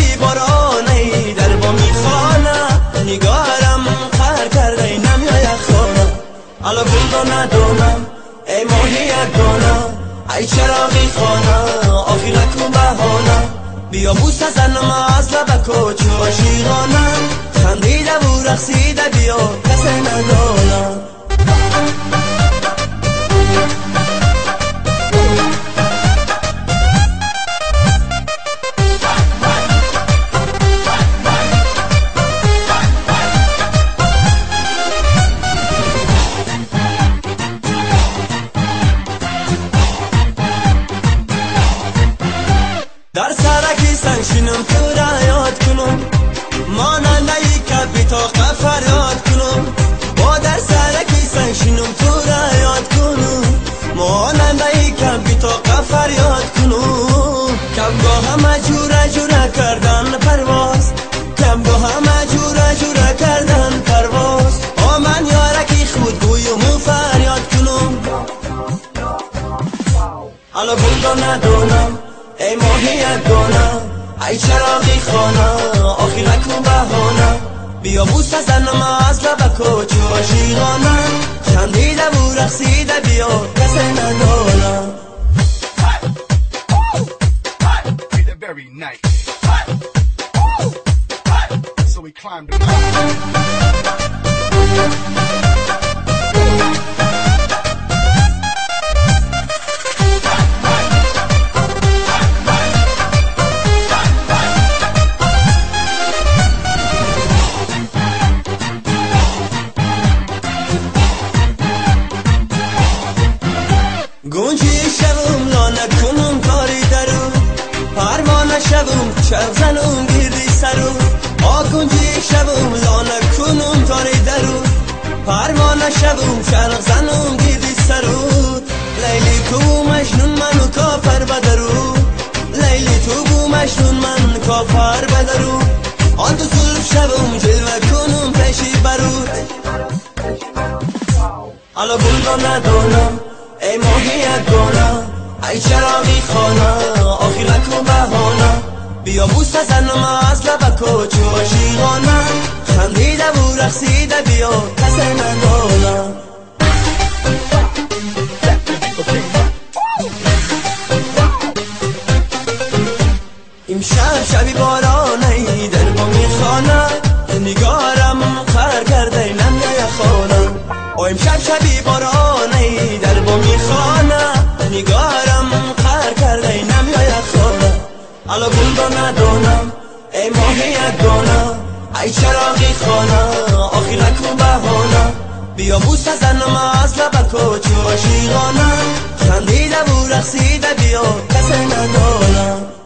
شبی بارانی در با میخوانه، نگارم خر کرده نمیاید خانه. حالا گل ندانم ای ماهی یگانه، ای چراغی خانه آخیرک و بهانه. بیا بوسه زنم از لب کوچ و عاشقانه، خندیده و رقصیده بیا کسی ندانه. در سرکی سنشینم تو را یاد کنم، ماننده ای که بی‌طاقت فریاد کنم. با در سرکی سنشینم تو را یاد کنم، ماننده ای که بی‌طاقت فریاد کنم. کمگاه همه جوره کردن پرواز، کمگاه همه جوره کردن پرواز. من یارکی خود گویم و فریاد کنم. حالا گل ندانم ای ماهی یگانه، ای چراغی خانه آخیرک و بهانه. بیا بوسه زنم از لب کوچ و عاشقانه، خندیده و رقصیده بیا کسی ندانه. گنجی شبم لانه کنم کاری درو، پروانه شبم چرخ زنم گیردی سرو. گنجی شبم لانه کنم کاری درو، پروانه شبم چرخ زنم گیردی سرو. لیلی تو بو مجنون من کافر بدرو، لیلی تو بو مجنون من کافر بدرو. آن تو زلف شبم جلوه کنم پیشی برو. حالا گل ندانم ای ماهی یگانه، ای چراغی خانه آخیرک و بهانه. بیا بوسه زنم از لب کوچ و عاشقانه، خندیده و رقصیده بیا کسی ندانه. امشب شبی بارانی در با میخوانه، نگارم خر کرده نمیاید خانه. امشب شبی بارانی در با میخوانه، نگارم خر کرده نمیاید خانه. حالا گل ندانم ای ماهی یگانه، ای چراغی خانه آخیرک و بهانه. بیا بوسه زنم از لب کوچ و عاشقانه، خندیده و رقصیده بیا کسی ندانه.